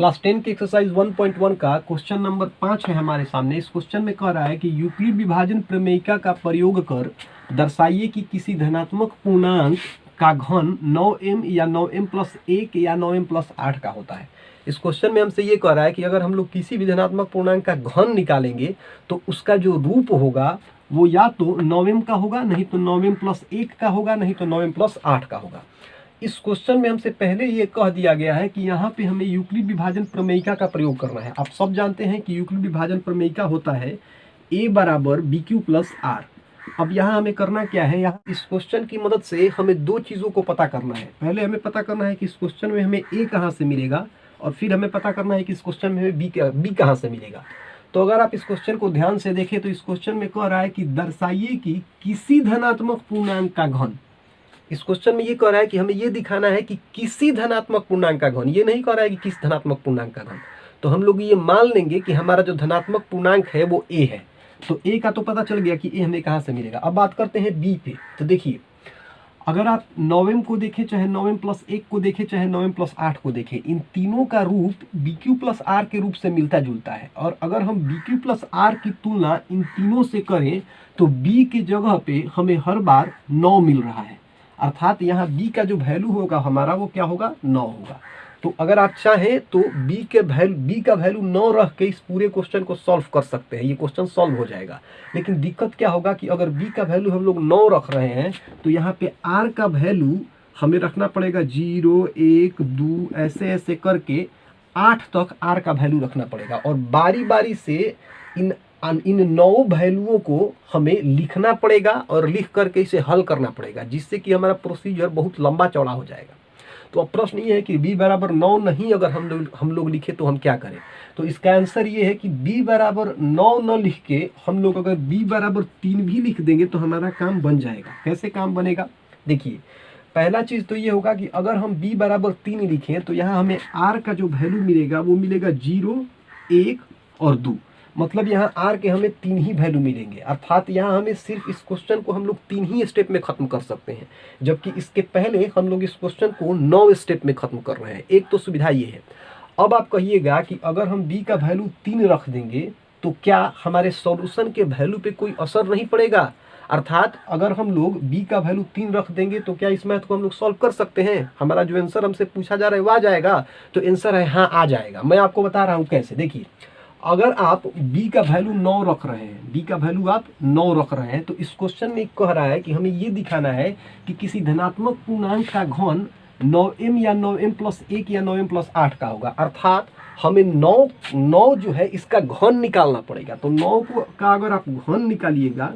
Class 10 के exercise 1.1 का question number 5 है हमारे सामने। इस क्वेश्चन में कह रहा है कि यूक्लिड विभाजन प्रमेयिका का प्रयोग कर दर्शाइए कि किसी धनात्मक पूर्णांक का घन 9m या 9m+1 या 9m+8 का होता है। इस क्वेश्चन में हमसे ये कह रहा है कि अगर हम लोग किसी भी धनात्मक पूर्णांक का घन निकालेंगे तो उसका जो रूप होगा वो या तो 9m का होगा, नहीं तो 9m+1 का होगा, नहीं तो 9m+8 का होगा। इस क्वेश्चन में हमसे पहले ये कह दिया गया है कि यहाँ पे हमें यूक्लिड विभाजन प्रमेयिका का प्रयोग करना है। आप सब जानते हैं कि यूक्लिड विभाजन प्रमेयिका होता है a बराबर BQ+R। अब यहाँ हमें करना क्या है, यहाँ इस क्वेश्चन की मदद से हमें दो चीज़ों को पता करना है। पहले हमें पता करना है कि इस क्वेश्चन में हमें a कहाँ से मिलेगा, और फिर हमें पता करना है कि इस क्वेश्चन में हमें b कहाँ से मिलेगा। तो अगर आप इस क्वेश्चन को ध्यान से देखें तो इस क्वेश्चन में कह रहा है कि दर्शाइए कि किसी धनात्मक पूर्णांक का घन। इस क्वेश्चन में ये कह रहा है कि हमें ये दिखाना है कि किसी धनात्मक पूर्णांक का घन, ये नहीं कह रहा है कि किस धनात्मक पूर्णांक का घन। तो हम लोग ये मान लेंगे कि हमारा जो धनात्मक पूर्णांक है वो a है। तो a का तो पता चल गया कि a हमें कहाँ से मिलेगा। अब बात करते हैं b पे। तो देखिए, अगर आप 9m को देखें, चाहे 9m+1 को देखें, चाहे 9m+8 को देखें, इन तीनों का रूप BQ+R के रूप से मिलता जुलता है। और अगर हम BQ+R की तुलना इन तीनों से करें तो b के जगह पे हमें हर बार 9 मिल रहा है, अर्थात यहाँ b का जो वैल्यू होगा हमारा वो क्या होगा, 9 होगा। तो अगर आप चाहें तो b का वैल्यू 9 रख के इस पूरे क्वेश्चन को सॉल्व कर सकते हैं, ये क्वेश्चन सॉल्व हो जाएगा। लेकिन दिक्कत क्या होगा कि अगर b का वैल्यू हम लोग 9 रख रहे हैं तो यहाँ पे r का वैल्यू हमें रखना पड़ेगा 0, 1, 2 ऐसे ऐसे करके 8 तक r का वैल्यू रखना पड़ेगा। और बारी बारी से इन 9 वैल्यूओं को हमें लिखना पड़ेगा और लिख करके इसे हल करना पड़ेगा, जिससे कि हमारा प्रोसीजर बहुत लंबा चौड़ा हो जाएगा। तो अब प्रश्न ये है कि b बराबर 9 नहीं अगर हम लोग लिखे तो हम क्या करें। तो इसका आंसर ये है कि b बराबर 9 न लिख के हम लोग अगर b बराबर 3 भी लिख देंगे तो हमारा काम बन जाएगा। कैसे काम बनेगा, देखिए, पहला चीज़ तो ये होगा कि अगर हम b बराबर 3 लिखें तो यहाँ हमें r का जो वैल्यू मिलेगा वो मिलेगा 0, 1 और 2। मतलब यहाँ r के हमें 3 ही वैल्यू मिलेंगे, अर्थात यहाँ हमें सिर्फ इस क्वेश्चन को हम लोग 3 ही स्टेप में खत्म कर सकते हैं, जबकि इसके पहले हम लोग इस क्वेश्चन को 9 स्टेप में खत्म कर रहे हैं। एक तो सुविधा ये है। अब आप कहिएगा कि अगर हम b का वैल्यू 3 रख देंगे तो क्या हमारे सॉल्यूशन के वैल्यू पे कोई असर नहीं पड़ेगा, अर्थात अगर हम लोग b का वैल्यू 3 रख देंगे तो क्या इस मैथ को हम लोग सॉल्व कर सकते हैं। हमारा जो आंसर हमसे पूछा जा रहा है वो आ जाएगा। तो आंसर है हाँ, आ जाएगा। मैं आपको बता रहा हूँ कैसे। देखिए, अगर आप b का वैल्यू 9 रख रहे हैं, b का वैल्यू आप 9 रख रहे हैं, तो इस क्वेश्चन में कह रहा है कि हमें ये दिखाना है कि किसी धनात्मक पूर्णांक का घन 9m या 9m+1 या 9m+8 का होगा, अर्थात हमें 9 जो है इसका घन निकालना पड़ेगा। तो 9 का अगर आप घन निकालिएगा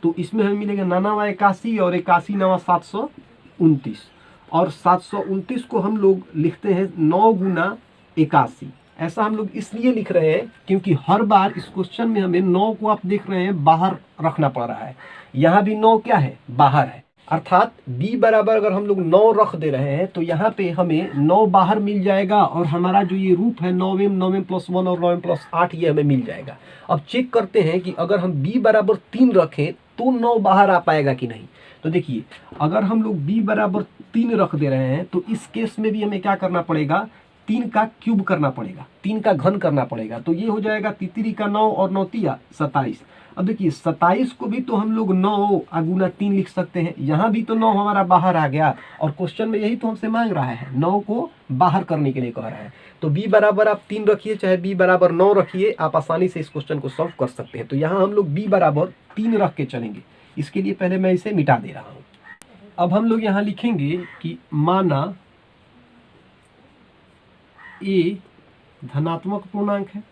तो इसमें हमें मिलेगा 9 81 और 81 9 729, और 729 को हम लोग लिखते हैं 9 गुना 81। ऐसा हम लोग इसलिए लिख रहे हैं क्योंकि हर बार इस क्वेश्चन में हमें 9 को आप देख रहे हैं बाहर रखना पड़ रहा है, यहाँ भी 9 क्या है, बाहर है। अर्थात b बराबर अगर हम लोग 9 रख दे रहे हैं तो यहाँ पे हमें 9 बाहर मिल जाएगा, और हमारा जो ये रूप है 9m, 9m+1 और 9m+8 ये हमें मिल जाएगा। अब चेक करते हैं कि अगर हम b बराबर 3 रखें तो 9 बाहर आ पाएगा कि नहीं। तो देखिए, अगर हम लोग b बराबर 3 रख दे रहे हैं तो इस केस में भी हमें क्या करना पड़ेगा, 3 का क्यूब करना पड़ेगा, 3 का घन करना पड़ेगा। तो ये हो जाएगा 3 का 9 और 9 तिया 27। अब देखिए, 27 को भी तो हम लोग 9 गुना 3 लिख सकते हैं, यहाँ भी तो 9 हमारा बाहर आ गया, और क्वेश्चन में यही तो हमसे मांग रहा है, 9 को बाहर करने के लिए कह रहा है। तो b बराबर आप 3 रखिए, चाहे b बराबर 9 रखिए, आप आसानी से इस क्वेश्चन को सॉल्व कर सकते हैं। तो यहाँ हम लोग b बराबर 3 रख के चलेंगे। इसके लिए पहले मैं इसे मिटा दे रहा हूँ। अब हम लोग यहाँ लिखेंगे कि माना a धनात्मक पूर्णांक है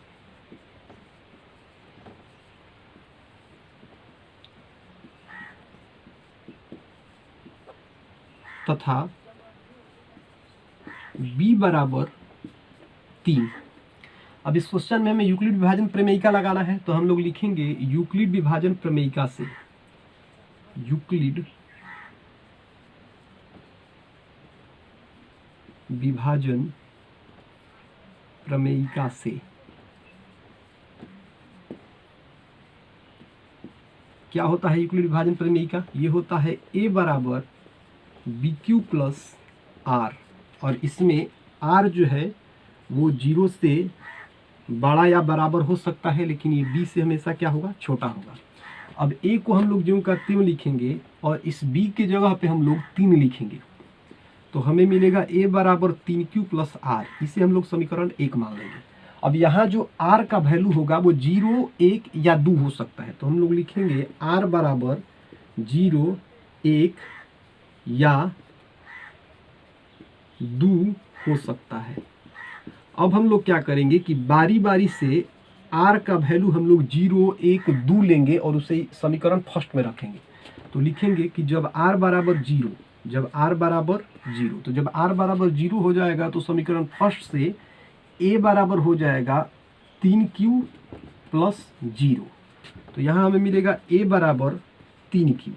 तथा b बराबर 3। अब इस क्वेश्चन में हमें यूक्लिड विभाजन प्रमेयिका लगाना है, तो हम लोग लिखेंगे यूक्लिड विभाजन प्रमेयिका से, यूक्लिड विभाजन प्रमेयिका से क्या होता है यूक्लिड विभाजन प्रमेयिका, ये होता है a बराबर BQ+R, और इसमें R जो है वो 0 से बड़ा या बराबर हो सकता है, लेकिन ये b से हमेशा क्या होगा, छोटा होगा। अब a को हम लोग ज्यों का त्यों लिखेंगे और इस b के जगह पे हम लोग 3 लिखेंगे, तो हमें मिलेगा a बराबर 3q प्लस r। इसे हम लोग समीकरण 1 मान लेंगे। अब यहाँ जो r का वैल्यू होगा वो 0, 1 या 2 हो सकता है, तो हम लोग लिखेंगे r बराबर 0, 1 या 2 हो सकता है। अब हम लोग क्या करेंगे कि बारी बारी से r का वैल्यू हम लोग 0, 1, 2 लेंगे और उसे समीकरण फर्स्ट में रखेंगे। तो लिखेंगे कि जब r बराबर 0, जब r बराबर 0, तो जब r बराबर 0 हो जाएगा तो समीकरण फर्स्ट से a बराबर हो जाएगा 3q प्लस 0। तो यहाँ हमें मिलेगा a बराबर 3q।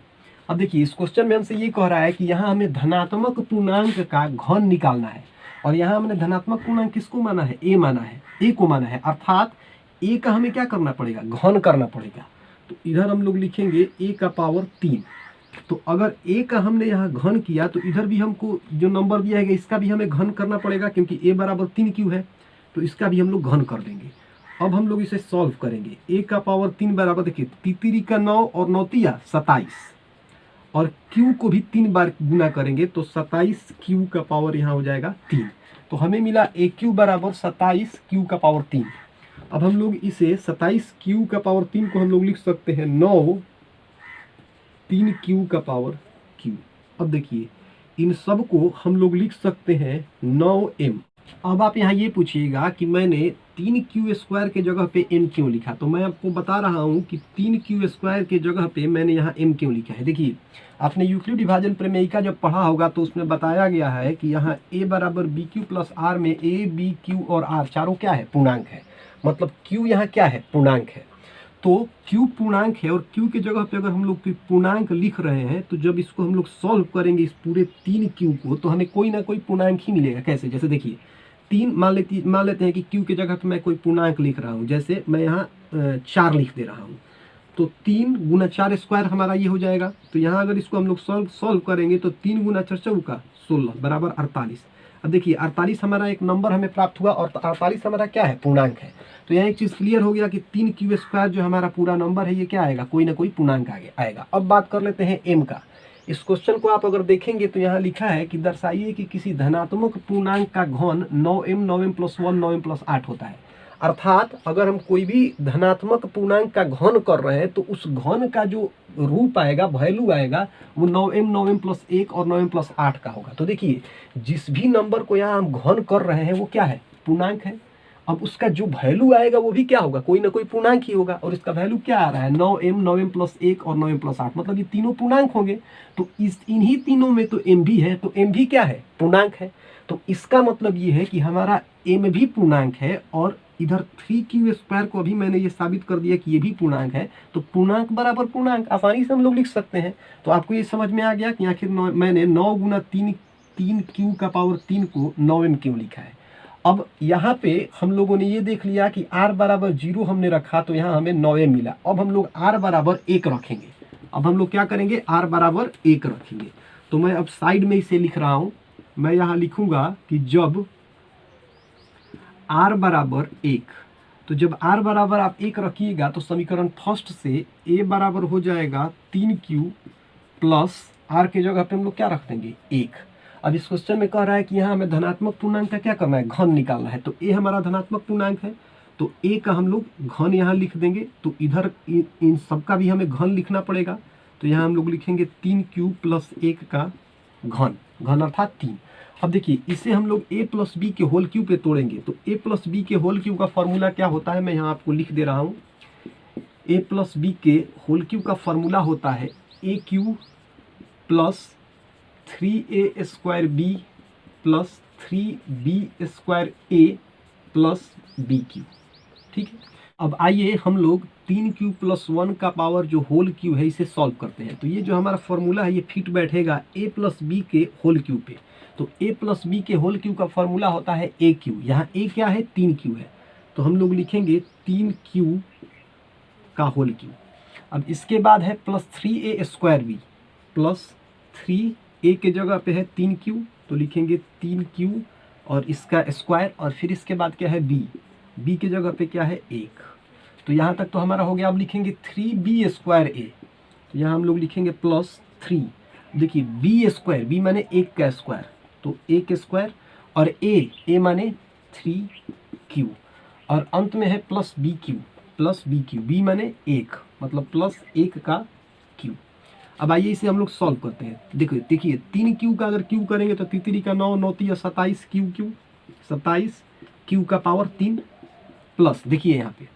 अब देखिए इस क्वेश्चन में हमसे ये कह रहा है कि यहाँ हमें धनात्मक पूर्णांक का घन निकालना है, और यहाँ हमने धनात्मक पूर्णांक किसको माना है, a माना है, a को माना है, अर्थात a का हमें क्या करना पड़ेगा, घन करना पड़ेगा। तो इधर हम लोग लिखेंगे a का पावर 3। तो अगर a का हमने यहाँ घन किया तो इधर भी हमको जो नंबर दिया है इसका भी हमें घन करना पड़ेगा, क्योंकि a बराबर 3q है, तो इसका भी हम लोग घन कर देंगे। अब हम लोग इसे सॉल्व करेंगे। a का पावर 3 बराबर, देखिए 3 का 9 और 9 तिया 27, और q को भी 3 बार गुना करेंगे तो 27 q का पावर यहाँ हो जाएगा 3। तो हमें मिला aq बराबर 27 q का पावर 3। अब हम लोग इसे 27 q का पावर 3 को हम लोग लिख सकते हैं 9 3q का पावर q। अब देखिए इन सब को हम लोग लिख सकते हैं 9m। अब आप यहाँ ये पूछिएगा कि मैंने 3q स्क्वायर के जगह पे m क्यों लिखा, तो मैं आपको बता रहा हूँ कि 3q स्क्वायर के जगह पे मैंने यहाँ m क्यों लिखा है। देखिए आपने यूक्लिड विभाजन प्रमेयिका जब पढ़ा होगा तो उसमें बताया गया है कि यहाँ a बराबर bq प्लस r में a, b, q और r चारों क्या है, पूर्णांक है। मतलब q यहाँ क्या है, पूर्णांक है। तो q पूर्णांक है और q के जगह पे अगर हम लोग पूर्णांक लिख रहे हैं तो जब इसको हम लोग सॉल्व करेंगे इस पूरे 3q को, तो हमें कोई ना कोई पूर्णांक ही मिलेगा। कैसे, जैसे देखिए 3 मान लेते हैं कि q के जगह पे मैं कोई पूर्णांक लिख रहा हूँ, जैसे मैं यहाँ 4 लिख दे रहा हूँ, तो 3 गुना 4 स्क्वायर हमारा ये हो जाएगा। तो यहाँ अगर इसको हम लोग सॉल्व करेंगे तो 3 गुना 4 चौका 16 बराबर 48। अब देखिए 48 हमारा एक नंबर हमें प्राप्त हुआ और 48 हमारा क्या है, पूर्णांक है। तो यहाँ एक चीज़ क्लियर हो गया कि 3q स्क्वायर जो हमारा पूरा नंबर है ये क्या आएगा, कोई ना कोई पूर्णांक आगे आएगा। अब बात कर लेते हैं m का। इस क्वेश्चन को आप अगर देखेंगे तो यहाँ लिखा है कि दर्शाइए कि किसी धनात्मक पूर्णांक का घन 9m 9m plus 1 9m plus 8 होता है। अर्थात अगर हम कोई भी धनात्मक पूर्णांक का घन कर रहे हैं तो उस घन का जो रूप आएगा, वैल्यू आएगा, वो 9m 9m प्लस 1 और 9m प्लस 8 का होगा। तो देखिए जिस भी नंबर को यहाँ हम घन कर रहे हैं वो क्या है, पूर्णांक है। अब उसका जो वैल्यू आएगा वो भी क्या होगा, कोई ना कोई पूर्णांक ही होगा। और इसका वैल्यू क्या आ रहा है, 9m 9m प्लस 1 और 9m प्लस 8, मतलब ये तीनों पूर्णांक होंगे। तो इन्हीं तीनों में तो m भी है, तो m भी क्या है, पूर्णांक है। तो इसका मतलब ये है कि हमारा m भी पूर्णांक है, और इधर 3q स्क्वायर को अभी मैंने ये साबित कर दिया कि ये भी पूर्णांक है। तो पूर्णांक बराबर पूर्णांक आसानी से हम लोग लिख सकते हैं। तो आपको ये समझ में आ गया कि आखिर मैंने 9 गुना 3q का पावर 3 को 9m क्यों लिखा है। अब यहाँ पे हम लोगों ने ये देख लिया कि r बराबर 0 हमने रखा तो यहाँ हमें 9m मिला। अब हम लोग r बराबर 1 रखेंगे। अब हम लोग क्या करेंगे, r बराबर 1 रखेंगे। तो मैं अब साइड में इसे लिख रहा हूँ। मैं यहाँ लिखूंगा कि जब r बराबर 1, तो जब r बराबर आप 1 रखिएगा तो समीकरण फर्स्ट से a बराबर हो जाएगा 3q प्लस r के जगह पे हम लोग क्या रख देंगे, 1। अब इस क्वेश्चन में कह रहा है कि यहाँ हमें धनात्मक पूर्णांक का क्या करना है, घन निकालना है। तो a हमारा धनात्मक पूर्णांक है, तो a का हम लोग घन यहाँ लिख देंगे। तो इधर इन सब का भी हमें घन लिखना पड़ेगा। तो यहाँ हम लोग लिखेंगे 3q प्लस 1 का घन, घन अर्थात 3। अब देखिए इसे हम लोग a प्लस बी के होल क्यू पे तोड़ेंगे। तो a प्लस बी के होल क्यू का फॉर्मूला क्या होता है, मैं यहाँ आपको लिख दे रहा हूँ। a प्लस बी के होल क्यू का फॉर्मूला होता है aq plus 3a square b plus 3b square a plus bq। ठीक है, अब आइए हम लोग 3q प्लस 1 का पावर जो होल क्यू है इसे सॉल्व करते हैं। तो ये जो हमारा फॉर्मूला है ये फिट बैठेगा a प्लस बी के होल क्यू पे। तो a प्लस बी के होल क्यू का फॉर्मूला होता है aq। यहाँ a क्या है, 3q है। तो हम लोग लिखेंगे 3q का होल क्यू। अब इसके बाद है plus 3a square b plus 3a के जगह पे है 3q, तो लिखेंगे 3q और इसका स्क्वायर, और फिर इसके बाद क्या है बी, बी की जगह पे क्या है 1। तो यहाँ तक तो हमारा हो गया। अब लिखेंगे 3b² तो यहाँ हम लोग लिखेंगे +3। देखिए बी स्क्वायर, बी माने 1 का स्क्वायर, तो 1 स्क्वायर, और ए माने 3q, और अंत में है +bq, बी माने 1 मतलब +1 का q। अब आइए इसे हम लोग सॉल्व करते हैं। देखिए 3q का अगर q करेंगे तो 3 का 9, 9 या 27 q, 27 q का पावर 3 प्लस, देखिए यहाँ पे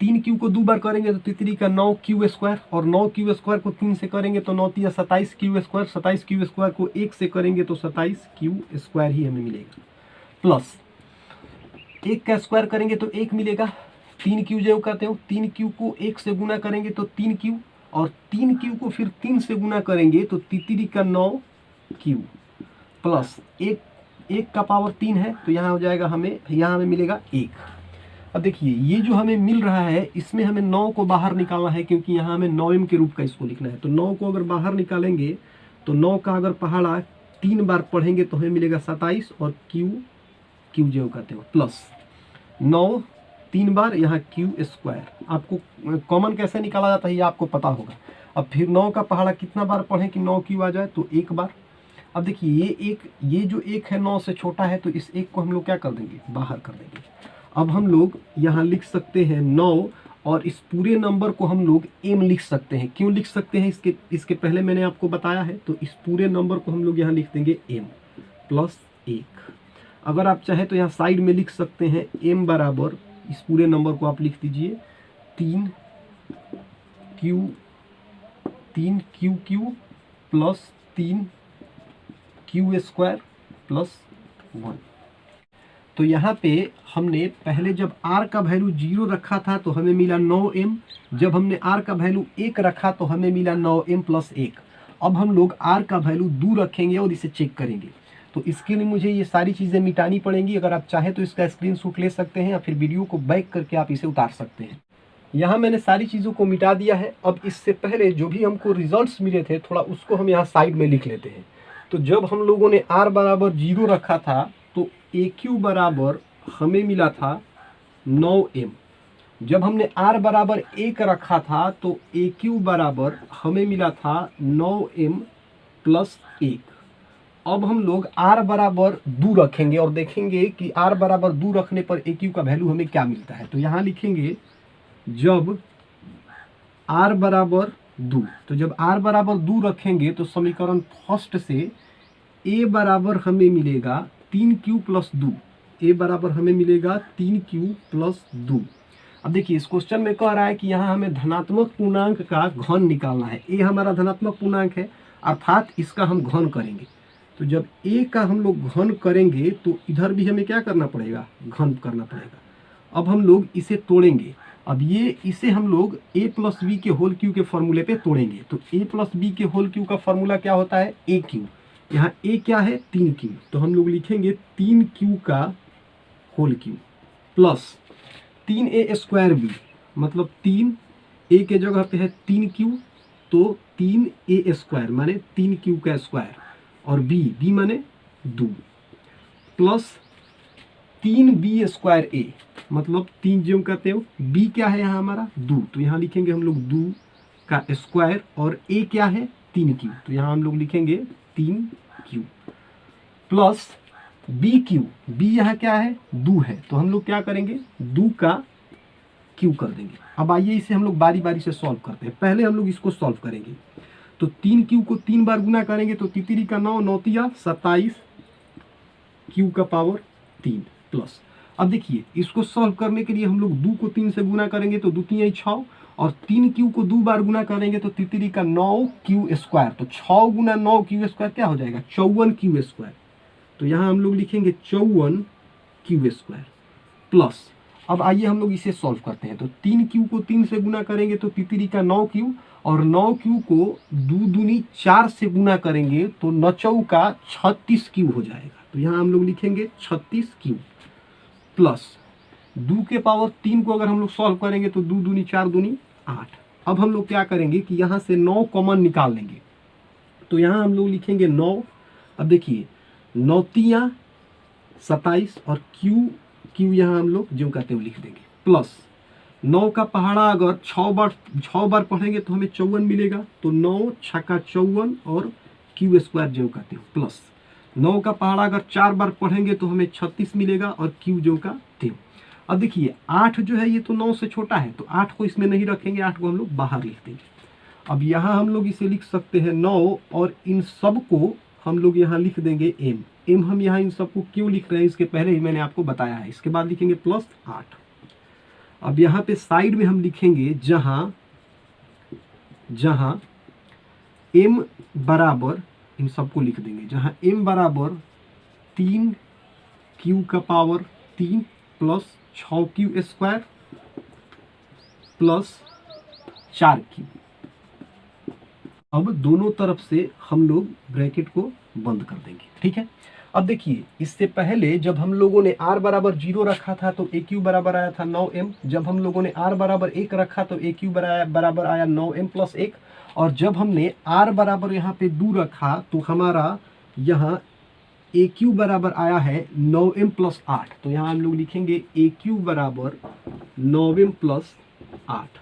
3q को 2 बार करेंगे तो 3 का 9q², और 9q² को 3 से करेंगे तो 9 या 27q², 27q² को 1 से करेंगे तो 27q² ही हमें मिलेगा, प्लस 1 का स्क्वायर करेंगे तो 1 मिलेगा, 3q जो कहते हो, 3q को 1 से गुना करेंगे तो 3q, और 3q को फिर 3 से गुना करेंगे तो 3 का 9q, प्लस 1 का पावर 3 है तो यहाँ हो जाएगा यहाँ हमें मिलेगा 1। अब देखिए ये जो हमें मिल रहा है इसमें हमें 9 को बाहर निकालना है, क्योंकि यहाँ हमें 9m के रूप का इसको लिखना है। तो 9 को अगर बाहर निकालेंगे तो 9 का अगर पहाड़ा 3 बार पढ़ेंगे तो हमें मिलेगा 27, और q जो कहते हो प्लस 9 3 बार यहाँ q²। आपको कॉमन कैसे निकाला जाता है ये आपको पता होगा। अब फिर 9 का पहाड़ा कितना बार पढ़ें कि 9q आ जाए, तो 1 बार। अब देखिए ये जो 1 है 9 से छोटा है, तो इस 1 को हम लोग क्या कर देंगे, बाहर कर देंगे। अब हम लोग यहाँ लिख सकते हैं 9, और इस पूरे नंबर को हम लोग m लिख सकते हैं। क्यों लिख सकते हैं इसके पहले मैंने आपको बताया है। तो इस पूरे नंबर को हम लोग यहाँ लिख देंगे m प्लस 1। अगर आप चाहे तो यहाँ साइड में लिख सकते हैं m बराबर, इस पूरे नंबर को आप लिख दीजिए 3q प्लस 3q² प्लस 1। तो यहाँ पे हमने पहले जब r का वैल्यू 0 रखा था तो हमें मिला 9m, जब हमने r का वैल्यू 1 रखा तो हमें मिला 9m प्लस 1। अब हम लोग r का वैल्यू 2 रखेंगे और इसे चेक करेंगे। तो इसके लिए मुझे ये सारी चीज़ें मिटानी पड़ेंगी। अगर आप चाहें तो इसका स्क्रीनशॉट ले सकते हैं, या फिर वीडियो को बैक करके आप इसे उतार सकते हैं। यहाँ मैंने सारी चीज़ों को मिटा दिया है। अब इससे पहले जो भी हमको रिजल्ट्स मिले थे थोड़ा उसको हम यहाँ साइड में लिख लेते हैं। तो जब हम लोगों ने r बराबर 0 रखा था तो AQ बराबर हमें मिला था 9m। जब हमने r बराबर 1 रखा था तो AQ बराबर हमें मिला था 9m प्लस 1। अब हम लोग r बराबर 2 रखेंगे और देखेंगे कि r बराबर 2 रखने पर AQ का वैल्यू हमें क्या मिलता है। तो यहाँ लिखेंगे जब r बराबर 2, तो जब r बराबर 2 रखेंगे तो समीकरण फर्स्ट से a बराबर हमें मिलेगा 3q प्लस 2, a बराबर हमें मिलेगा 3q प्लस 2। अब देखिए इस क्वेश्चन में कह रहा है कि यहाँ हमें धनात्मक पूर्णांक का घन निकालना है। a हमारा धनात्मक पूर्णांक है, अर्थात इसका हम घन करेंगे। तो जब a का हम लोग घन करेंगे तो इधर भी हमें क्या करना पड़ेगा, घन करना पड़ेगा। अब हम लोग इसे तोड़ेंगे। अब इसे हम लोग a प्लस बी के होल क्यू के फॉर्मूले पे तोड़ेंगे। तो a प्लस बी के होल क्यू का फॉर्मूला क्या होता है, AQ। यहाँ a क्या है, 3q, तो हम लोग लिखेंगे 3q का होल क्यू प्लस 3a² मतलब 3a के जगह पे है 3q, तो 3a² माने 3q का स्क्वायर, और b माने 2, प्लस 3b² मतलब 3 जो कहते हो, b क्या है यहाँ हमारा 2, तो यहाँ लिखेंगे हम लोग 2 का स्क्वायर, और a क्या है 3q, तो यहाँ हम लोग लिखेंगे 3q प्लस b यहाँ क्या है 2 है, तो हम लोग क्या करेंगे 2 का q कर देंगे। अब आइए इसे हम लोग बारी बारी से सॉल्व करते हैं। पहले हम लोग इसको सॉल्व करेंगे। तो 3q को 3 बार गुना करेंगे तो 3 का 9, 9 या 27 q का पावर 3 प्लस। अब देखिए इसको सॉल्व करने के लिए हम लोग 2 को 3 से गुना करेंगे तो 2 3 6, और 3q को 2 बार गुना करेंगे तो 3 का 9q², तो 6 गुना 9q² क्या हो जाएगा 54q²। तो यहाँ हम लोग लिखेंगे 54q² प्लस। अब आइए हम लोग इसे सॉल्व करते हैं। तो 3q को 3 से गुना करेंगे तो 3 का 9q, और 9q को 2 दूनी 4 से गुना करेंगे तो 9 का 36q हो जाएगा। तो यहाँ हम लोग लिखेंगे 36q प्लस 2 के पावर 3 को अगर हम लोग सॉल्व करेंगे तो 2 दूनी 4 दूनी 8। अब हम लोग क्या करेंगे कि यहाँ से 9 कॉमन निकाल लेंगे। तो यहाँ हम लोग लिखेंगे 9। अब देखिए 9 तिया 27 और क्यू यहाँ हम लोग जो कहते हैं लिख देंगे, प्लस 9 का पहाड़ा अगर 6 बार पढ़ेंगे तो हमें 54 मिलेगा, तो 9 छक्का 54 और क्यू स्क्वायर जो कहते हैं, प्लस 9 का पहाड़ा अगर 4 बार पढ़ेंगे तो हमें 36 मिलेगा और क्यू जो का थे। अब देखिए 8 जो है ये तो 9 से छोटा है, तो 8 को इसमें नहीं रखेंगे, 8 को हम लोग बाहर लिख देंगे। अब यहाँ हम लोग इसे लिख सकते हैं 9 और इन सब को हम लोग यहाँ लिख देंगे एम हम यहाँ इन सबको क्यों लिख रहे हैं इसके पहले ही मैंने आपको बताया है। इसके बाद लिखेंगे प्लस 8। अब यहाँ पे साइड में हम लिखेंगे जहाँ m बराबर, इन सबको लिख देंगे, जहाँ m बराबर 3 क्यू का power 3 plus 6 Q square plus 4 Q. अब दोनों तरफ से हम लोग ब्रैकेट को बंद कर देंगे, ठीक है। अब देखिए इससे पहले जब हम लोगों ने r बराबर 0 रखा था तो AQ बराबर आया था 9m, जब हम लोगों ने r बराबर 1 रखा तो AQ बराबर आया 9m प्लस 1, और जब हमने r बराबर यहाँ पे 2 रखा तो हमारा यहाँ AQ बराबर आया है 9m प्लस 8, तो यहाँ हम लोग लिखेंगे AQ बराबर 9m प्लस 8।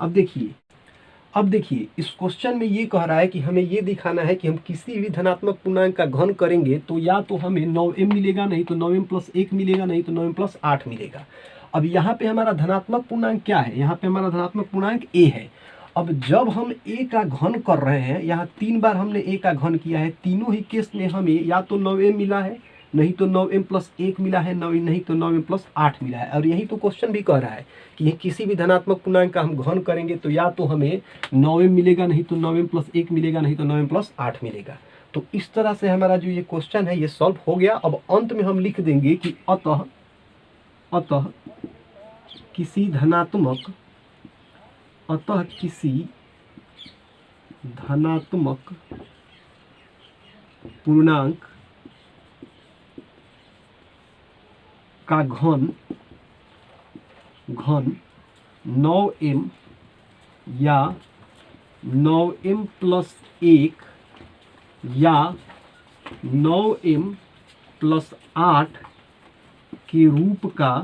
अब देखिए इस क्वेश्चन में ये कह रहा है कि हमें ये दिखाना है कि हम किसी भी धनात्मक पूर्णांक का घन करेंगे तो या तो हमें 9m मिलेगा, नहीं तो 9m प्लस 1 मिलेगा, नहीं तो 9m प्लस 8 मिलेगा। अब यहाँ पे हमारा धनात्मक पूर्णांक क्या है, यहाँ पे हमारा धनात्मक पूर्णांक a है। अब जब हम a का घन कर रहे हैं, यहाँ 3 बार हमने a का घन किया है, तीनों ही केस में हमें या तो 9m मिला है, नहीं तो 9m प्लस 1 मिला है, नहीं तो 9m प्लस 8 मिला है। और यही तो क्वेश्चन भी कह रहा है कि किसी भी धनात्मक पूर्णांक का हम घन करेंगे तो या तो हमें 9m मिलेगा, नहीं तो 9m प्लस 1 मिलेगा, नहीं तो 9m प्लस 8 मिलेगा। तो इस तरह से हमारा जो ये क्वेश्चन है ये सॉल्व हो गया। अब अंत में हम लिख देंगे कि अतः किसी धनात्मक पूर्णांक का घन 9m या 9m प्लस 1 या 9m प्लस 8 के रूप का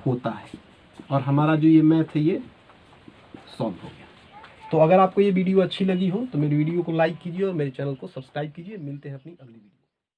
होता है। और हमारा जो ये मैथ है ये सॉल्व हो गया। तो अगर आपको ये वीडियो अच्छी लगी हो तो मेरी वीडियो को लाइक कीजिए और मेरे चैनल को सब्सक्राइब कीजिए। मिलते हैं अपनी अगली वीडियो।